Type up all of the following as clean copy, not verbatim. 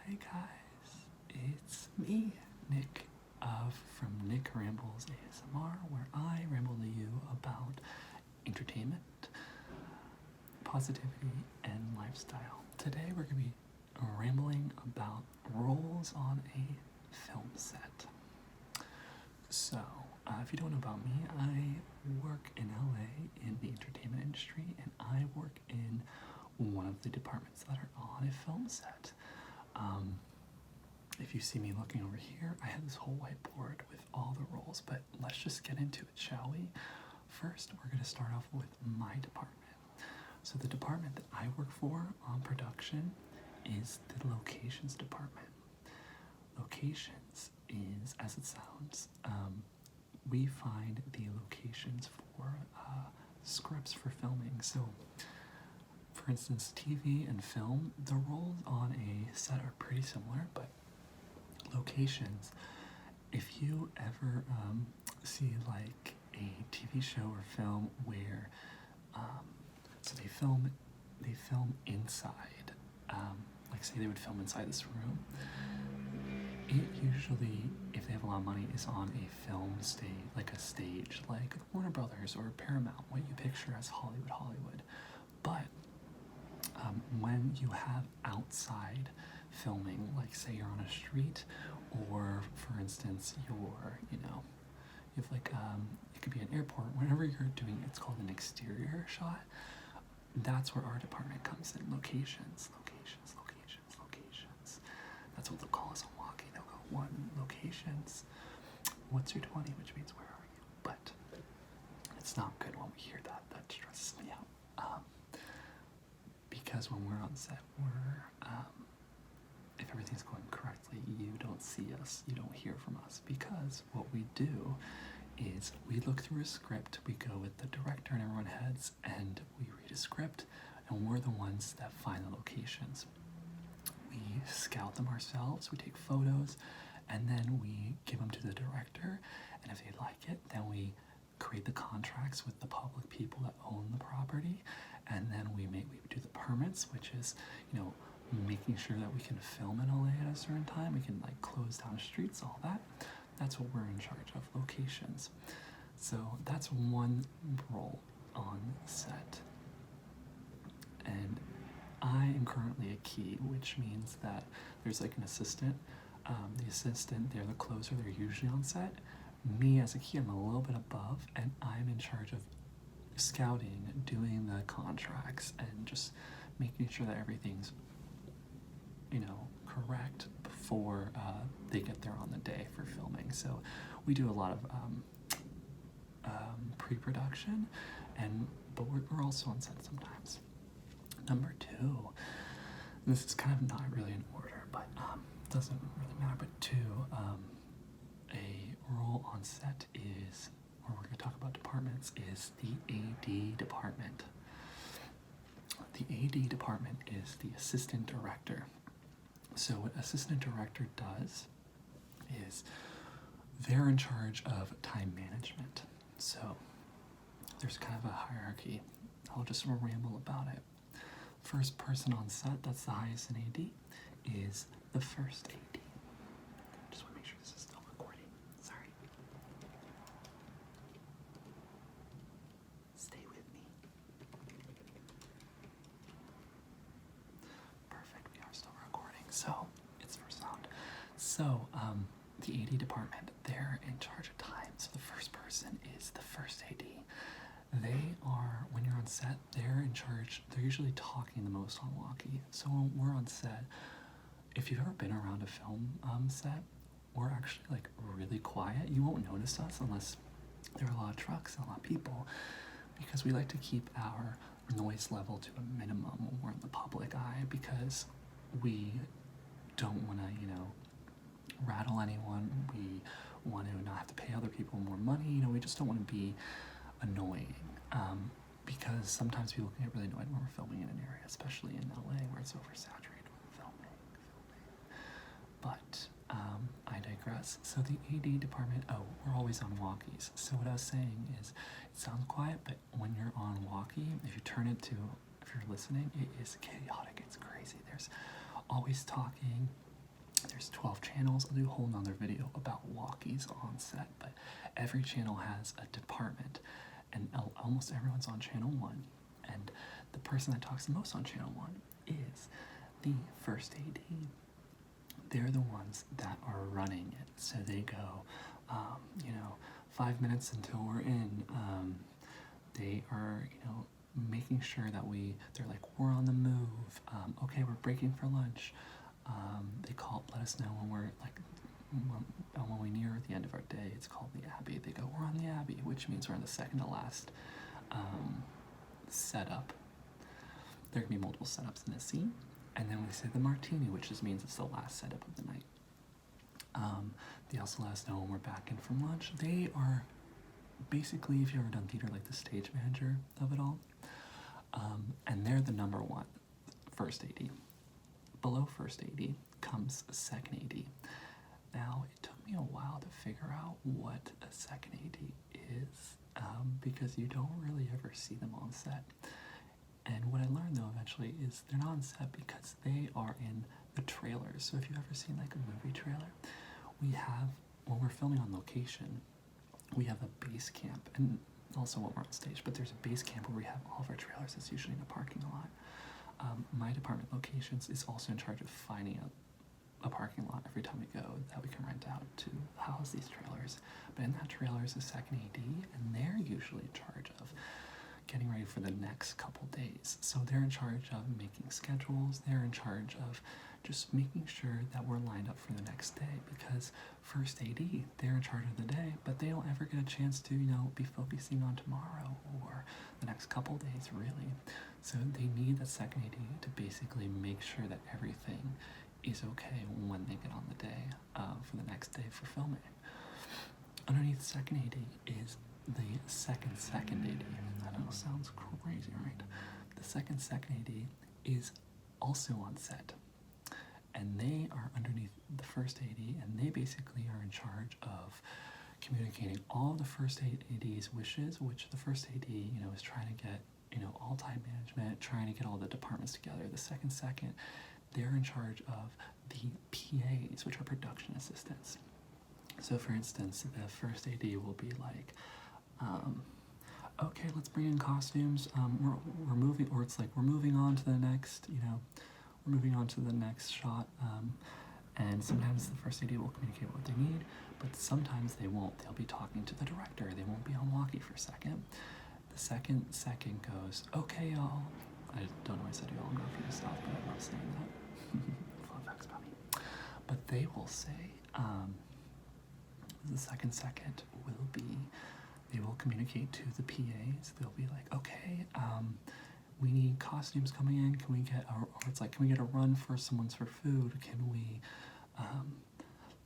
Hi guys, it's me, Nick, from Nick Rambles ASMR, where I ramble to you about entertainment, positivity, and lifestyle. Today we're going to be rambling about roles on a film set. So, if you don't know about me, I work in LA in the entertainment industry, and I work in one of the departments that are on a film set. If you see me looking over here, I have this whole whiteboard with all the roles, but let's just get into it, shall we? First, we're going to start off with my department. So the department that I work for on production is the locations department. Locations is, as it sounds, we find the locations for scripts for filming. So, for instance, TV and film, the roles on a set are pretty similar, but locations, if you ever see like a TV show or film where so they film inside, like say they would film inside this room, it usually, if they have a lot of money, is on a film stage, like a stage like Warner Brothers or Paramount, what you picture as Hollywood. But when you have outside filming, like say you're on a street, or for instance you have like it could be an airport, whenever you're doing, it's called an exterior shot. That's where our department comes in. Locations. That's what they'll call us on walkie. They'll go, one, locations, what's your 20, which means where are you? But it's not good when we hear that. That stresses me out. Because when we're on set, if everything's going correctly, you don't see us, you don't hear from us, because what we do is we look through a script, we go with the director and everyone heads, and we read a script, and we're the ones that find the locations. We scout them ourselves, we take photos, and then we give them to the director, and if they like it, then we create the contracts with the public people that own the property, and then we do the permits, which is, making sure that we can film in LA at a certain time, we can like close down streets, all that. That's what we're in charge of, locations. So that's one role on set. And I am currently a key, which means that there's like an assistant. The assistant, they're the closer, they're usually on set. Me as a key, I'm a little bit above, and I'm in charge of scouting, doing the contracts, and just making sure that everything's correct before they get there on the day for filming. So we do a lot of pre-production, but we're also on set sometimes. Number two, this is kind of not really in order, but doesn't really matter, but two, a role on set is, or we're going to talk about departments, is the AD department. The AD department is the assistant director. So what assistant director does is they're in charge of time management. So there's kind of a hierarchy. I'll just ramble about it. First person on set, that's the highest in AD, is the first AD. Just want to make sure this is still recording. Sorry. Stay with me. Perfect, we are still recording. So, it's for sound. So, the AD department, they're in charge of time. So the first person is the first AD. They are, when you're on set, they're in charge. They're usually talking the most on walkie. So when we're on set, if you've ever been around a film set, we're actually like really quiet. You won't notice us unless there are a lot of trucks and a lot of people, because we like to keep our noise level to a minimum when we're in the public eye, because we don't want to, rattle anyone. We want to not have to pay other people more money. We just don't want to be annoying, because sometimes people can get really annoyed when we're filming in an area, especially in LA where it's oversaturated with filming. But I digress. So the AD department, we're always on walkies. So what I was saying is, it sounds quiet, but when you're on walkie, if you're listening, it is chaotic, it's crazy. There's always talking, There's 12 channels. I'll do a whole nother video about walkies on set, but every channel has a department, and almost everyone's on channel 1, and the person that talks the most on channel 1 is the first AD. They're the ones that are running it, so they go, 5 minutes until we're in. They are, making sure that they're like, we're on the move. Okay, we're breaking for lunch. They let us know when we're like, when we near the end of our day. It's called the Abbey. They go, we're on the Abbey, which means we're on the second to last setup. There can be multiple setups in a scene. And then we say the Martini, which just means it's the last setup of the night. They also let us know when we're back in from lunch. They are basically, if you've ever done theater, like the stage manager of it all. And they're the number 1 first AD. Below first AD comes second AD. Now, it took me a while to figure out what a second AD is, because you don't really ever see them on set. And what I learned, though, eventually is they're not on set because they are in the trailers. So if you've ever seen like a movie trailer, when we're filming on location, we have a base camp, and also when we're on stage, but there's a base camp where we have all of our trailers. It's usually in a parking lot. My department, locations, is also in charge of finding a parking lot every time we go that we can rent out to house these trailers. But in that trailer is a second AD, and they're usually in charge of getting ready for the next couple days. So they're in charge of making schedules. They're in charge of just making sure that we're lined up for the next day, because first AD, they're in charge of the day, but they don't ever get a chance to, be focusing on tomorrow or the next couple days, really. So they need the second AD to basically make sure that everything is okay when they get on the day for the next day for filming. Underneath second AD is the second AD. I know, sounds crazy, right? The second AD is also on set, and they are underneath the first AD, and they basically are in charge of communicating all of the first AD's wishes, which the first AD, is trying to get, all time management, trying to get all the departments together. The second, they're in charge of the PAs, which are production assistants. So for instance, the first AD will be like, okay, let's bring in costumes. We're moving, or it's like we're moving on to the next, we're moving on to the next shot. And sometimes the first AD will communicate what they need, but sometimes they won't. They'll be talking to the director. They won't be on walkie for a second. The second goes, okay, y'all. I don't know why I said y'all. I'm going for yourself, but I love saying that. Fun facts about me. But they will say, the second will be, they will communicate to the PAs. They'll be like, okay, we need costumes coming in. Can we get, or it's like, can we get a run for someone's for food? Can we,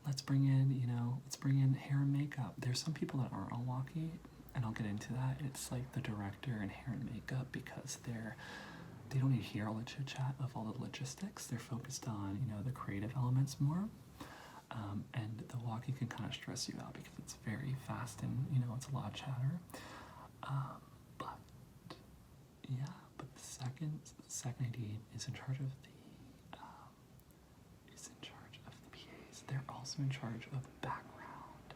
let's bring in hair and makeup. There's some people that aren't on walkie, and I'll get into that. It's like the director and hair and makeup, because they don't need to hear all the chit chat of all the logistics. They're focused on, the creative elements more. And the walkie can kind of stress you out because it's very fast and, it's a lot of chatter. But the second AD is in charge of the PAs. They're also in charge of background,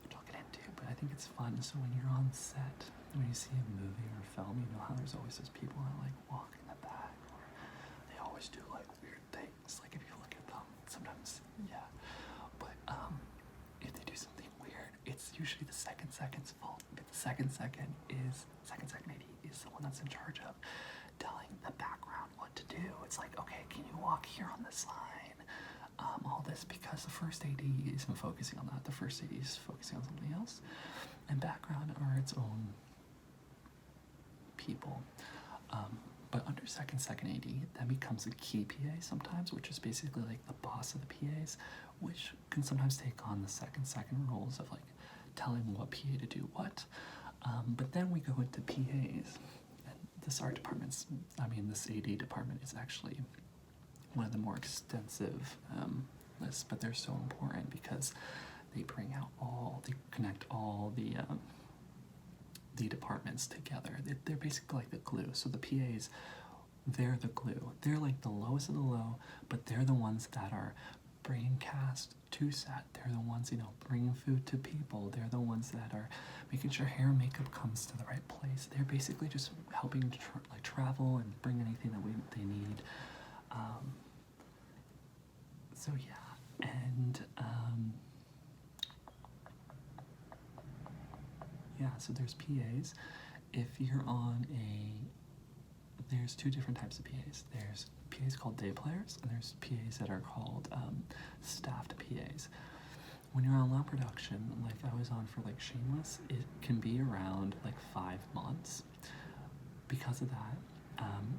which I'll get into, but I think it's fun. So when you're on set, when you see a movie or a film, how there's always those people that like walk in the back, or they always do like weird things. Like if you look at them, sometimes, yeah. But if they do something weird, it's usually the second's fault. But the second AD is the one that's in charge of telling the background what to do. It's like, okay, can you walk here on this line? All this, because the first AD isn't focusing on that. The first AD is focusing on something else. And background are its own people. But under second AD, that becomes a key PA sometimes, which is basically like the boss of the PAs, which can sometimes take on the second roles of like telling what PA to do what. But then we go into PAs, and this art department's, this AD department is actually one of the more extensive lists, but they're so important because they connect all the departments together. They're basically like the glue. So the PAs, they're the glue. They're like the lowest of the low, but they're the ones that are bringing cast to set. They're the ones, you know, bringing food to people. They're the ones that are making sure hair and makeup comes to the right place. They're basically just helping to like travel and bring anything that they need. So yeah, and yeah, so there's PAs. If you're on there's two different types of PAs. There's PAs called day players, and there's PAs that are called staffed PAs. When you're on lab production, like I was on for like Shameless, it can be around like 5 months. Because of that,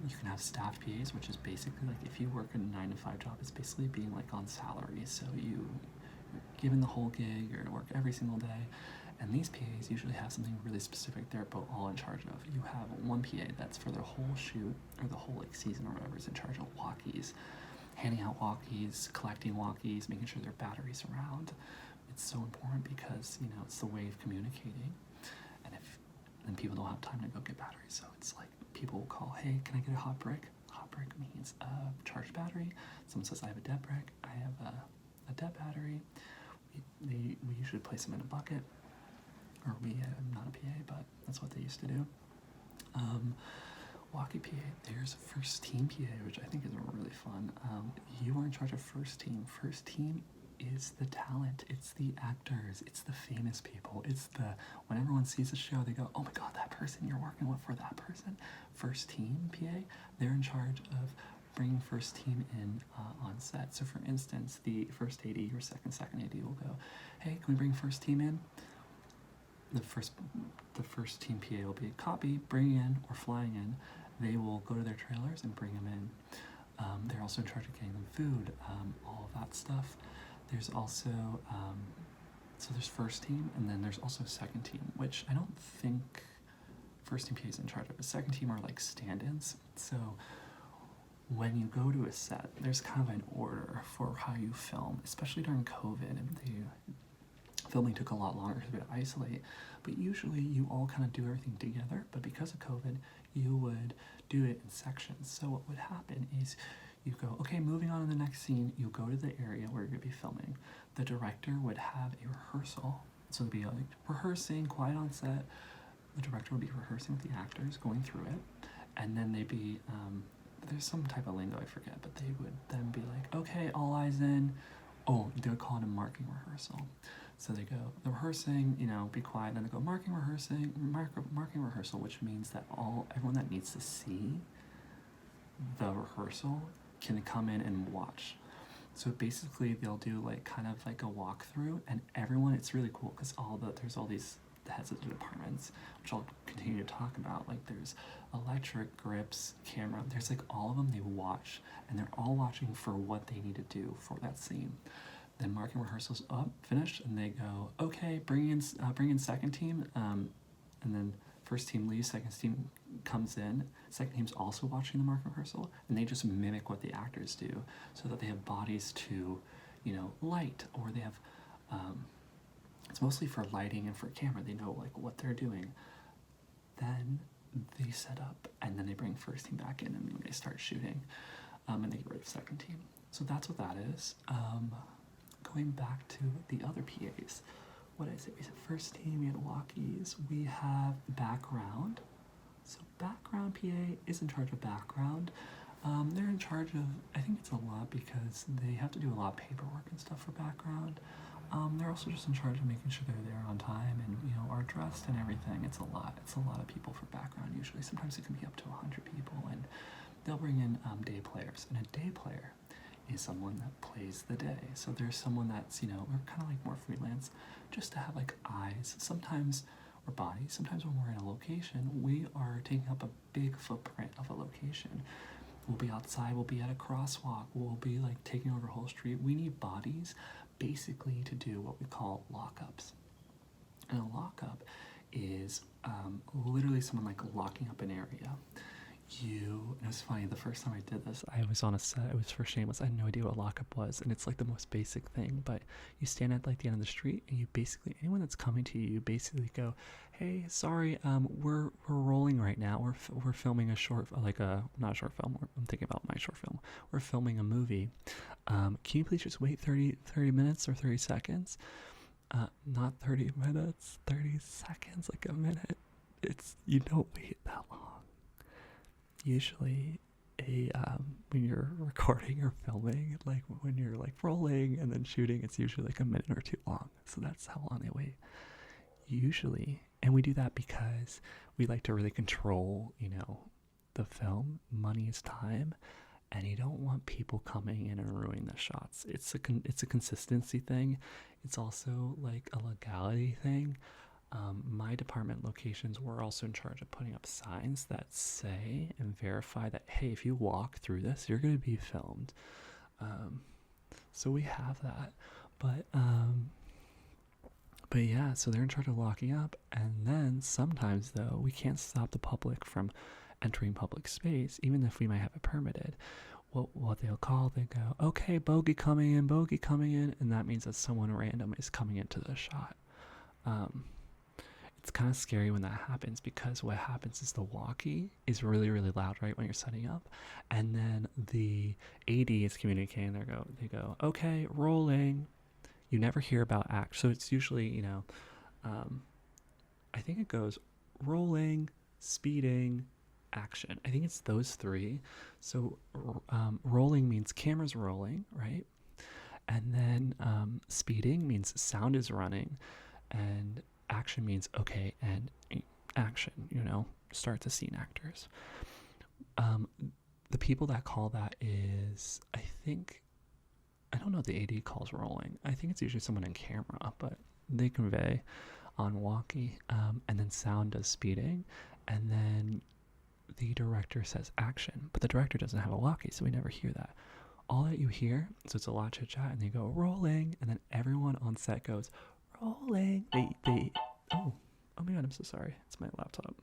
you can have staffed PAs, which is basically like if you work a 9 to 5 job, it's basically being like on salary. So you're given the whole gig, you're to work every single day. And these PAs usually have something really specific they're all in charge of. You have one PA that's for their whole shoot or the whole like season or whatever is in charge of walkies, handing out walkies, collecting walkies, making sure their batteries around. It's so important because, you know, it's the way of communicating. And if then people don't have time to go get batteries. So it's like people will call, hey, can I get a hot brick? Hot brick means a charged battery. Someone says, I have a dead brick. I have a dead battery. We usually place them in a bucket. Or I'm not a PA, but that's what they used to do. Walkie PA, there's first team PA, which I think is really fun. You are in charge of first team. First team is the talent. It's the actors. It's the famous people. It's when everyone sees the show, they go, oh my God, that person you're working with for that person. First team PA, they're in charge of bringing first team in on set. So for instance, the first AD or second AD will go, hey, can we bring first team in? The first team PA will be a copy, bringing in or flying in. They will go to their trailers and bring them in. They're also in charge of getting them food, all of that stuff. There's also, so there's first team, and then there's also second team, which I don't think first team PA is in charge of. The second team are like stand-ins. So when you go to a set, there's kind of an order for how you film, especially during COVID, and filming took a lot longer to isolate, but usually you all kind of do everything together, but because of COVID, you would do it in sections. So what would happen is you go, okay, moving on to the next scene, you go to the area where you're going to be filming. The director would have a rehearsal, so it'd be like rehearsing, quiet on set. The director would be rehearsing with the actors, going through it, and then they'd be, there's some type of lingo, I forget, but they would then be like, okay, all eyes in. Oh, they would call it a marking rehearsal. So they go, the rehearsing, you know, be quiet, then they go marking rehearsal, which means that everyone that needs to see the rehearsal can come in and watch. So basically they'll do like kind of like a walkthrough, and everyone, it's really cool because there's all these the heads of the departments, which I'll continue to talk about. Like there's electric, grips, camera, there's like all of them they watch, and they're all watching for what they need to do for that scene. Then marking rehearsals up, finished, and they go, okay, bring in second team, and then first team leaves, second team comes in, second team's also watching the marking rehearsal, and they just mimic what the actors do, so that they have bodies to, you know, light, or they have, it's mostly for lighting and for camera, they know like what they're doing. Then they set up, and then they bring first team back in, and they start shooting, and they get rid of second team. So that's what that is. Going back to the other PAs, what I said, we said first team, we had walkies, we have background. So background PA is in charge of background. They're in charge of, I think it's a lot because they have to do a lot of paperwork and stuff for background. They're also just in charge of making sure they're there on time and, you know, are dressed and everything. It's a lot of people for background usually. Sometimes it can be up to 100 people, and they'll bring in day players. And a day player is someone that plays the day. So there's someone that's, you know, we're kind of like more freelance, just to have like eyes, sometimes, or bodies. Sometimes when we're in a location, we are taking up a big footprint of a location. We'll be outside, we'll be at a crosswalk, we'll be like taking over a whole street. We need bodies basically to do what we call lockups. And a lockup is literally someone like locking up an area. it was funny, the first time I did this, I was on a set, it was for Shameless, I had no idea what lockup was, and it's like the most basic thing, but you stand at like the end of the street, and you basically, anyone that's coming to you, you basically go, hey, sorry, we're rolling right now, we're filming a short, like not a short film, I'm thinking about my short film, we're filming a movie, can you please just wait 30 minutes or 30 seconds? Not 30 minutes, 30 seconds, like a minute. You don't wait that long. Usually when you're recording or filming, like when you're like rolling and then shooting, it's usually like a minute or two long. So that's how long they wait. Usually, and we do that because we like to really control, the film. Money is time, and you don't want people coming in and ruining the shots. It's a consistency thing. It's also like a legality thing. My department locations were also in charge of putting up signs that say and verify that, hey, if you walk through this, you're going to be filmed. So we have that, but yeah, so they're in charge of locking up, and then sometimes though we can't stop the public from entering public space, even if we might have it permitted. What they'll call, they go, okay, bogey coming in, and that means that someone random is coming into the shot. It's kind of scary when that happens, because what happens is the walkie is really, really loud, right, when you're setting up, and then the AD is communicating. They go, okay, rolling. You never hear about act, so it's usually, I think it goes rolling, speeding, action. I think it's those three. So rolling means camera's rolling, right? And then speeding means sound is running, and action means okay, and action, start the scene actors. The people that call that is, I don't know if the AD calls rolling. I think it's usually someone in camera, but they convey on walkie, and then sound does speeding, and then the director says action, but the director doesn't have a walkie, so we never hear that. All that you hear, so it's a lot of chit chat, and they go rolling, and then everyone on set goes rolling. Oh my god, I'm so sorry. It's my laptop.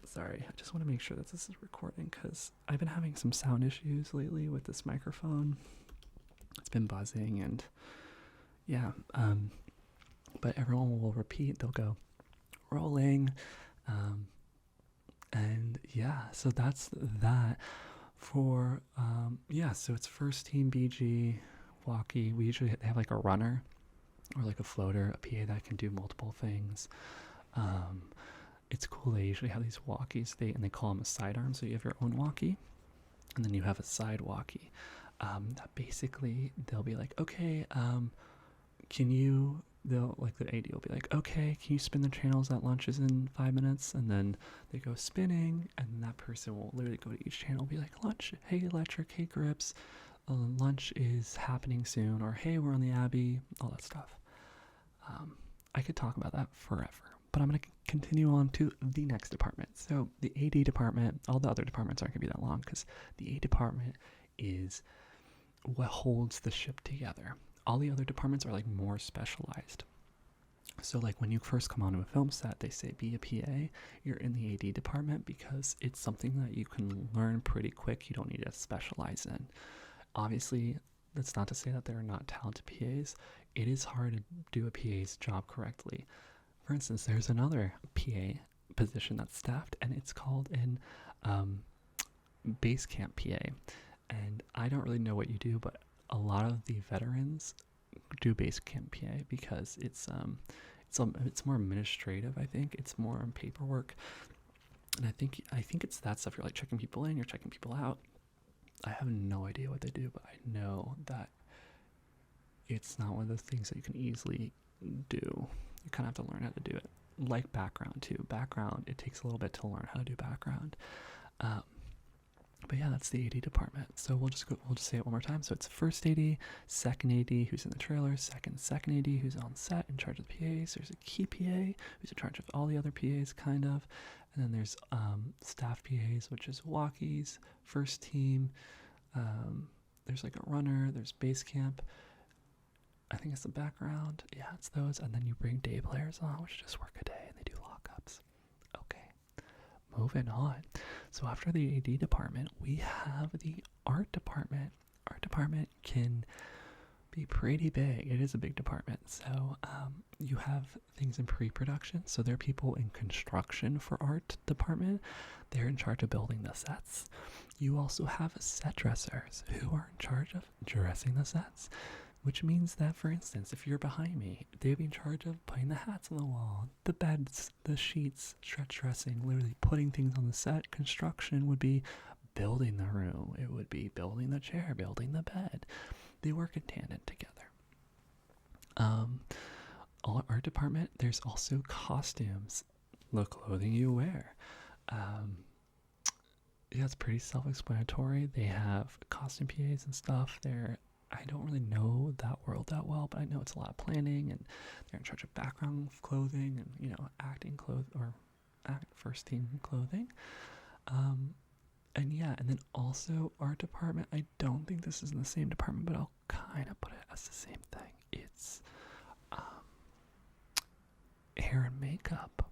Sorry, I just want to make sure that this is recording, because I've been having some sound issues lately with this microphone. It's been buzzing, and yeah, but everyone will repeat. They'll go rolling, and yeah, so that's that for so it's first team BG walkie. We usually have like a runner or like a floater, a PA that can do multiple things. It's cool, they usually have these walkies, they call them a sidearm, so you have your own walkie and then you have a side walkie, that basically they'll be like, okay, they'll, like, the AD will be like, okay, can you spin the channels? That lunch is in 5 minutes. And then they go spinning, and that person will literally go to each channel, be like, lunch, hey electric, hey grips, lunch is happening soon, or hey, we're on the Abbey, all that stuff. I could talk about that forever, but I'm going to continue on to the next department. So the AD department, all the other departments aren't going to be that long, because the AD department is what holds the ship together. All the other departments are like more specialized. So like when you first come onto a film set, they say be a PA. You're in the AD department because it's something that you can learn pretty quick. You don't need to specialize in. Obviously, that's not to say that there are not talented PAs. It is hard to do a PA's job correctly. For instance, there's another PA position that's staffed, and it's called an base camp PA. And I don't really know what you do, but a lot of the veterans do base camp PA because it's more administrative. I think it's more on paperwork, and I think it's that stuff. You're like checking people in, you're checking people out. I have no idea what they do, but I know that it's not one of those things that you can easily do. You kind of have to learn how to do it. Like background too. Background, it takes a little bit to learn how to do background. But yeah, that's the AD department. So we'll just say it one more time. So it's first AD, second AD who's in the trailer, second AD who's on set in charge of the PAs. There's a key PA who's in charge of all the other PAs, kind of. And then there's staff PAs, which is walkies, first team. There's like a runner. There's base camp. I think it's the background. Yeah, it's those. And then you bring day players on, which just work a day and they do lockups. Okay. moving on. So after the AD department, we have the art department. Art department can be pretty big. It is a big department. So you have things in pre-production. So there are people in construction for art department. They're in charge of building the sets. You also have set dressers who are in charge of dressing the sets, which means that, for instance, if you're behind me, they'd be in charge of putting the hats on the wall, the beds, the sheets, stretch dressing, literally putting things on the set. Construction would be building the room. It would be building the chair, building the bed. They work in tandem together. Art department, there's also costumes, the clothing you wear. Yeah, it's pretty self-explanatory. They have costume PAs and stuff. I don't really know that world that well, but I know it's a lot of planning, and they're in charge of background clothing and, acting first team clothing. And then also art department, I don't think this is in the same department, but I'll kind of put it as the same thing. It's hair and makeup.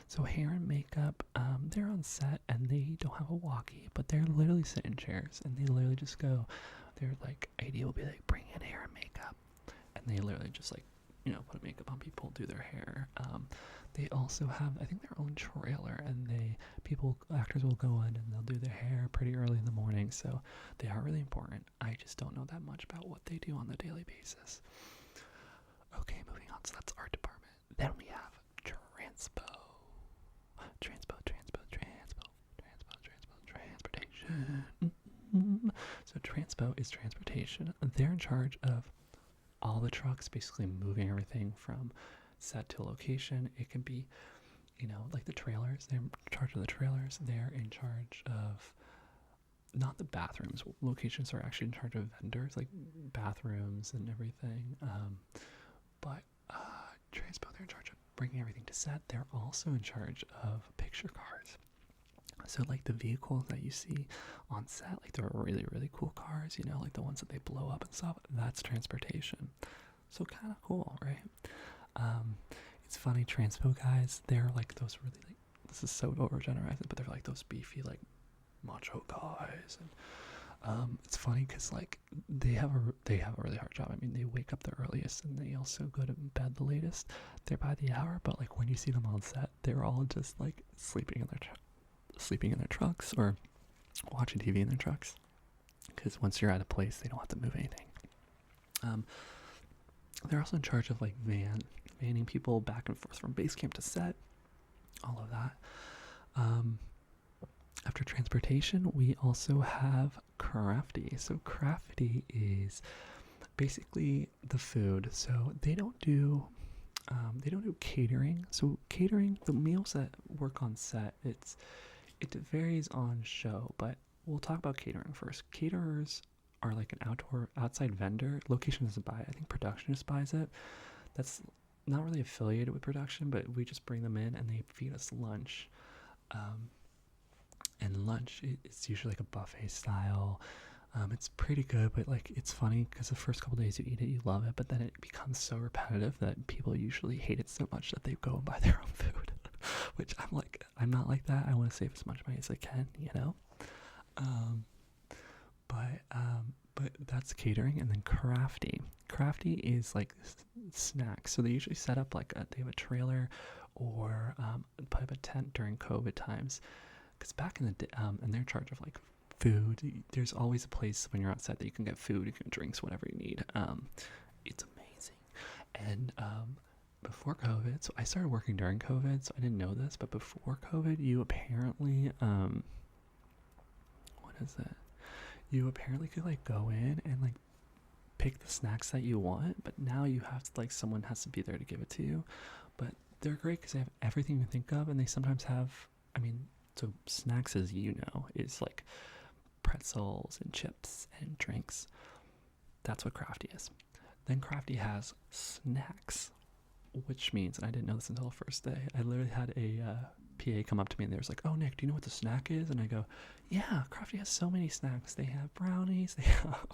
So hair and makeup, they're on set and they don't have a walkie, but they're literally sitting in chairs and they literally just go, they're like, ID will be like, bring in hair and makeup. And they literally just like, put makeup on people, do their hair. They also have, I think, their own trailer, and actors will go in and they'll do their hair pretty early in the morning, so they are really important. I just don't know that much about what they do on a daily basis. Okay, moving on, so that's art department. Then we have transportation. So transpo is transportation. They're in charge of all the trucks, basically moving everything from set to location. It can be, like the trailers. They're in charge of the trailers. They're in charge of not the bathrooms. Locations are actually in charge of vendors, like bathrooms and everything. But transpo, they're in charge of bringing everything to set. They're also in charge of picture cars. So like the vehicles that you see on set, like they're really, really cool cars, like the ones that they blow up and stuff, that's transportation. So kind of cool, right? It's funny, transpo guys, they're like those really, like, this is so overgeneralized, but they're like those beefy, like, macho guys. And it's funny because like they have a really hard job. I mean, they wake up the earliest and they also go to bed the latest. They're by the hour, but like when you see them on set, they're all just like sleeping in their trucks or watching TV in their trucks, because once you're at a place, they don't have to move anything. They're also in charge of like vanning people back and forth from base camp to set, all of that. After transportation, we also have crafty. So crafty is basically the food. So they don't do catering. So catering, the meals that work on set, it varies on show, but we'll talk about catering first. Caterers are like an outside vendor. Location doesn't buy it. I think production just buys it. That's not really affiliated with production, but we just bring them in and they feed us lunch. And lunch, it's usually like a buffet style. It's pretty good, but like it's funny because the first couple days you eat it, you love it, but then it becomes so repetitive that people usually hate it so much that they go and buy their own food. Which I'm not like that. I want to save as much money as I can, But that's catering. And then crafty. Crafty is like snacks. So they usually set up like they have a trailer or put up a tent during COVID times. Because back in the day, and they're in charge of like food. There's always a place when you're outside that you can get food, you can drinks, whatever you need. It's amazing. And before COVID, so I started working during COVID, so I didn't know this, but before COVID, you apparently, you apparently could like go in and like pick the snacks that you want, but now you have to, like, someone has to be there to give it to you. But they're great because they have everything you think of, and they sometimes have, so snacks, as you know, is like pretzels and chips and drinks. That's what Crafty is. Then Crafty has snacks, which means, and I didn't know this until the first day, I literally had a PA come up to me and they was like, "Oh, Nick, do you know what the snack is?" And I go, "Yeah, Crafty has so many snacks. They have brownies, they have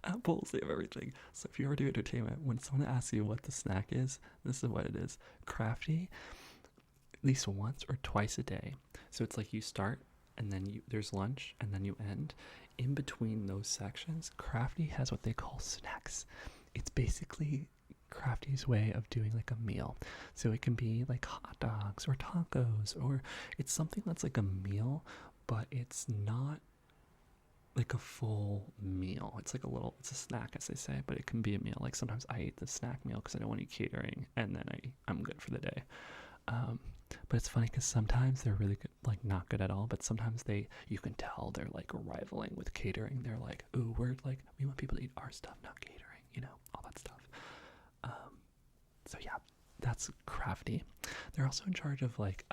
apples, they have everything." So if you ever do entertainment, when someone asks you what the snack is, this is what it is. Crafty at least once or twice a day. So it's like you start and then there's lunch and then you end. In between those sections, Crafty has what they call snacks. It's basically Crafty's way of doing like a meal. So it can be like hot dogs or tacos, or it's something that's like a meal, but it's not like a full meal. It's like it's a snack, as they say, but it can be a meal. Like sometimes I eat the snack meal because I don't want to eat catering, and then I'm good for the day. But it's funny because sometimes they're really good, like not good at all, but sometimes you can tell they're like rivaling with catering. They're like, ooh, we want people to eat our stuff, not catering, all that stuff. So yeah, that's Crafty. They're also in charge of like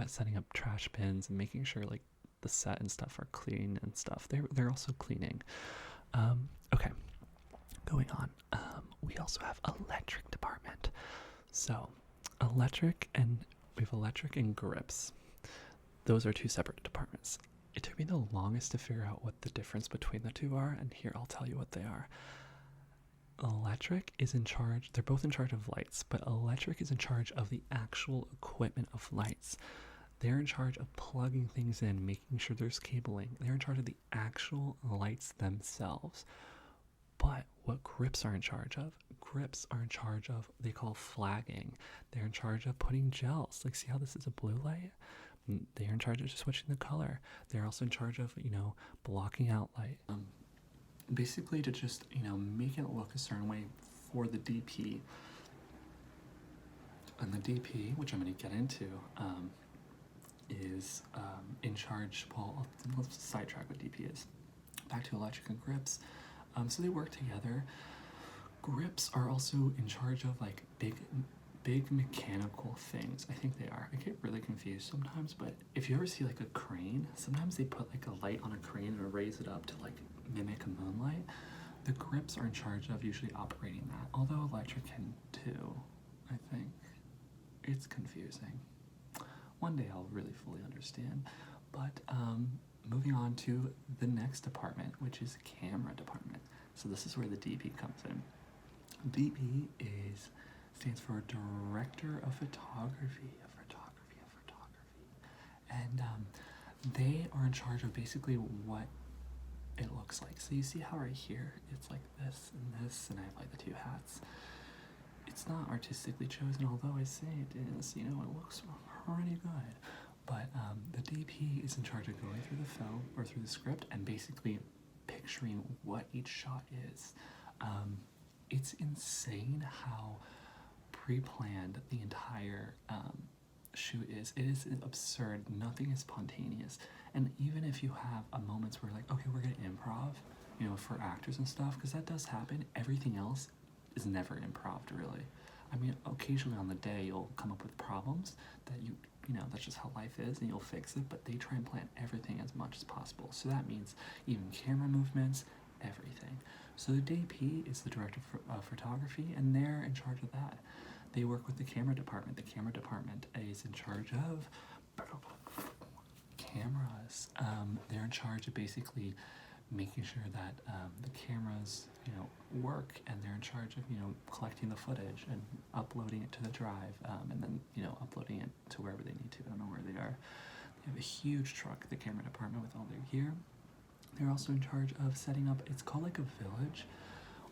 setting up trash bins and making sure like the set and stuff are clean and stuff. They're also cleaning. Okay, going on. We also have electric department. So we have electric and grips. Those are two separate departments. It took me the longest to figure out what the difference between the two are, and here I'll tell you what they are. Electric is in charge, they're both in charge of lights, but electric is in charge of the actual equipment of lights. They're in charge of plugging things in, making sure there's cabling. They're in charge of the actual lights themselves. But what grips are in charge of? Grips are in charge of, they call flagging. They're in charge of putting gels. Like, see how this is a blue light? They're in charge of just switching the color. They're also in charge of, blocking out light. Basically to just, make it look a certain way for the DP. And the DP, which I'm going to get into, is in charge. Well, let's sidetrack what DP is. Back to electric and grips. So they work together. Grips are also in charge of like big mechanical things. I think they are. I get really confused sometimes, but if you ever see like a crane, sometimes they put like a light on a crane and raise it up to like mimic a moonlight. The grips are in charge of usually operating that, although electric can too. I think it's confusing. One day I'll really fully understand. But moving on to the next department, which is camera department. So this is where the DP comes in. DP stands for Director of Photography. And they are in charge of basically what it looks like. So you see how right here it's like this, and I have like the two hats. It's not artistically chosen, although I say it is. It looks pretty good. But the DP is in charge of going through the film or through the script and basically picturing what each shot is. It's insane how pre-planned the entire shoot is. It is absurd. Nothing is spontaneous. And even if you have moments where like, okay, we're gonna improv, for actors and stuff, because that does happen, everything else is never improv, really. I mean, occasionally on the day you'll come up with problems that that's just how life is, and you'll fix it, but they try and plan everything as much as possible. So that means even camera movements, everything. So the DP is the director of photography, and they're in charge of that. They work with the camera department. The camera department is in charge of cameras. They're in charge of basically making sure that the cameras, work, and they're in charge of, collecting the footage and uploading it to the drive, and then, uploading it to wherever they need to. I don't know where they are. They have a huge truck, the camera department, with all their gear. They're also in charge of setting up, it's called like a village.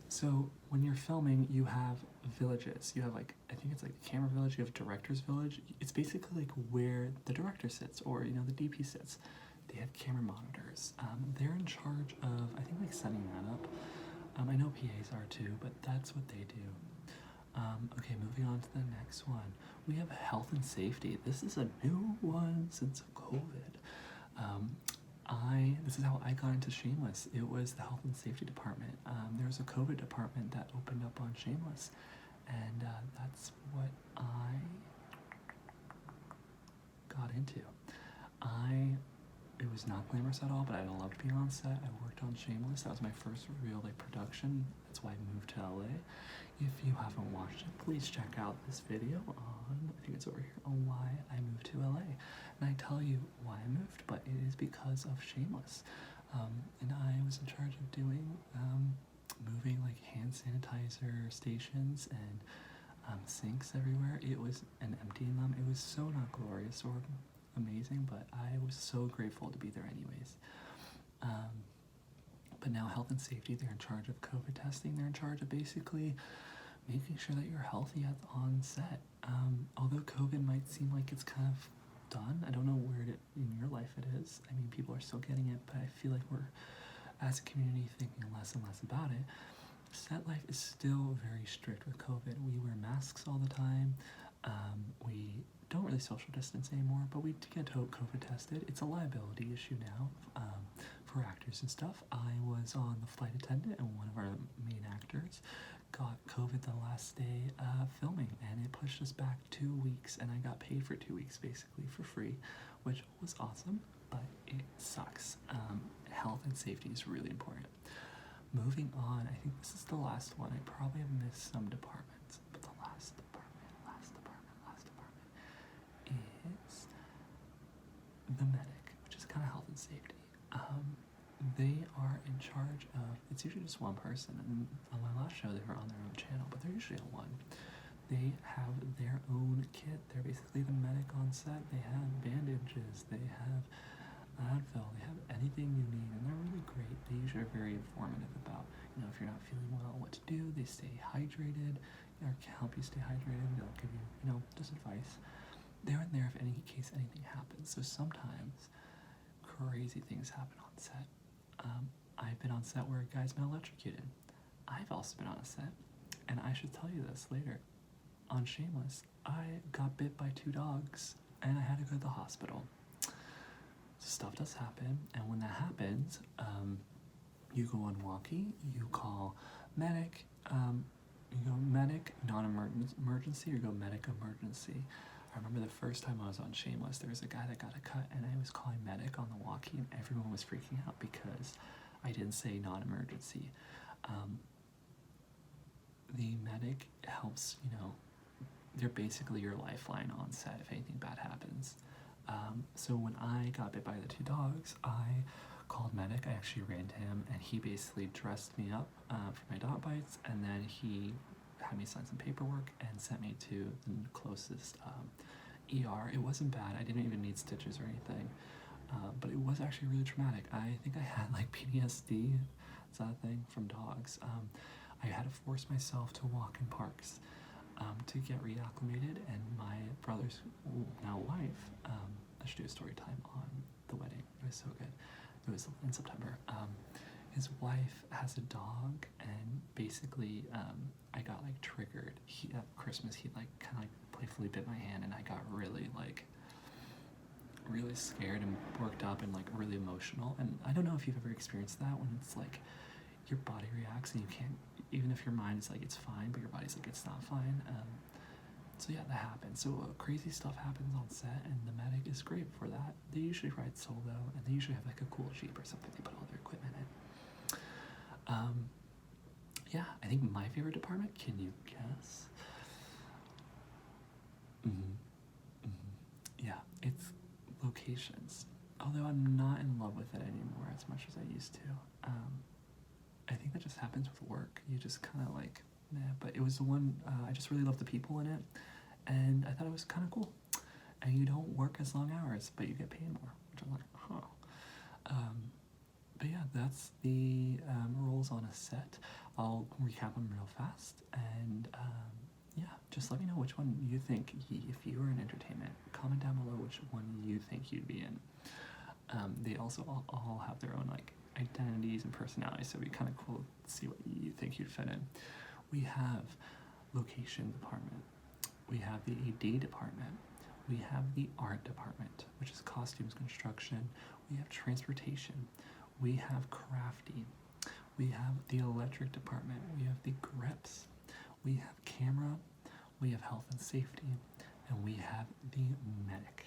So when you're filming, you have villages. You have like, I think it's like the camera village, you have director's village. It's basically like where the director sits, or, the DP sits. They have camera monitors. They're in charge of, I think, like setting that up. I know PAs are too, but that's what they do. Okay, moving on to the next one. We have health and safety. This is a new one since COVID. This is how I got into Shameless. It was the health and safety department. There was a COVID department that opened up on Shameless, and that's what I got into. It was not glamorous at all, but I loved being on set. I worked on Shameless. That was my first real production. That's why I moved to LA. If you haven't watched it, please check out this video on, I think it's over here, on why I moved to LA. And I tell you why I moved, but it is because of Shameless. And I was in charge of doing, moving like hand sanitizer stations and sinks everywhere. It was, and emptying them, it was so not glorious or amazing, but I was so grateful to be there anyways. But now health and safety, they're in charge of COVID testing. They're in charge of basically making sure that you're healthy on set. Although COVID might seem like it's kind of done, I don't know where in your life it is. I mean, people are still getting it, but I feel like we're, as a community, thinking less and less about it. Set life is still very strict with COVID. We wear masks all the time. We don't really social distance anymore, but we get COVID tested. It's a liability issue now for actors and stuff. I was on the flight attendant, and one of our main actors got COVID the last day filming, and it pushed us back 2 weeks, and I got paid for 2 weeks basically for free, which was awesome, but it sucks. Health and safety is really important. Moving on, I think this is the last one. I probably have missed some departments, but the last department is the medic, which is kind of health and safety. They are in charge of, it's usually just one person, and on my last show they were on their own channel, but they're usually on one. They have their own kit. They're basically the medic on set. They have bandages, they have Advil, they have anything you need, and they're really great. They usually are very informative about, if you're not feeling well, what to do. They stay hydrated, or help you stay hydrated. They'll give you, just advice. They're in there if in case anything happens. So sometimes crazy things happen on set. I've been on set where a guy's been electrocuted. I've also been on a set, and I should tell you this later. On Shameless, I got bit by 2 dogs, and I had to go to the hospital. Stuff does happen, and when that happens, you go on walkie, you call medic, you go medic, non-emergency, or you go medic emergency. I remember the first time I was on Shameless, there was a guy that got a cut, and I was calling medic on the walkie, and everyone was freaking out because I didn't say non-emergency. The medic helps, they're basically your lifeline on set if anything bad happens. So when I got bit by the 2 dogs, I called medic. I actually ran to him, and he basically dressed me up for my dog bites, and then he had me sign some paperwork and sent me to the closest ER. It wasn't bad. I didn't even need stitches or anything, but it was actually really traumatic. I think I had like PTSD, is that a thing, from dogs. I had to force myself to walk in parks to get reacclimated, and my brother's now wife, I should do a story time on the wedding. It was so good. It was in September. His wife has a dog, and basically I got like triggered. At Christmas he kind of playfully bit my hand, and I got really scared and worked up and really emotional. And I don't know if you've ever experienced that, when it's like your body reacts and you can't, even if your mind is like it's fine, but your body's like it's not fine. So yeah, that happens. So crazy stuff happens on set, and the medic is great for that. They usually ride solo, and they usually have like a cool Jeep or something they put all their equipment in. Yeah, I think my favorite department, can you guess? Yeah, it's locations. Although I'm not in love with it anymore as much as I used to. I think that just happens with work. You just kind of but it was the one, I just really loved the people in it, and I thought it was kind of cool. And you don't work as long hours, but you get paid more, which I'm like, huh. But yeah, that's the roles on a set. I'll recap them real fast, and yeah, just let me know which one you think, if you were in entertainment, comment down below which one you think you'd be in. They also all have their own identities and personalities, so it'd be kind of cool to see what you think you'd fit in. We have location department, we have the AD department, we have the art department, which is costumes, construction, we have transportation, we have crafting, we have the electric department, we have the grips, we have camera, we have health and safety, and we have the medic.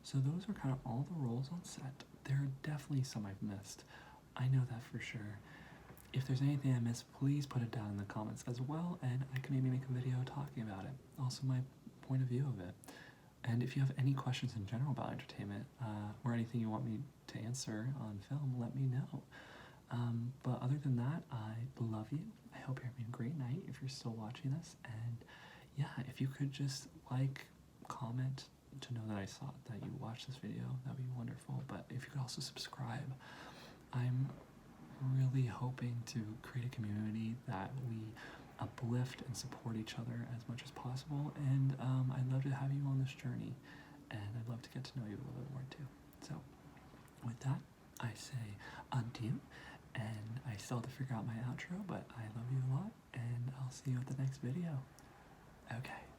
So those are kind of all the roles on set. There are definitely some I've missed. I know that for sure. If there's anything I missed, please put it down in the comments as well, and I can maybe make a video talking about it. Also my point of view of it. And if you have any questions in general about entertainment, or anything you want me to answer on film, let me know. But other than that, I love you. I hope you're having a great night if you're still watching this, and yeah, if you could just like, comment to know that I saw that you watched this video, that'd be wonderful. But if you could also subscribe, I'm really hoping to create a community that we uplift and support each other as much as possible. And I'd love to have you on this journey, and I'd love to get to know you a little bit more too. So with that, I say adieu, and I still have to figure out my outro, but I love you a lot, and I'll see you at the next video. Okay.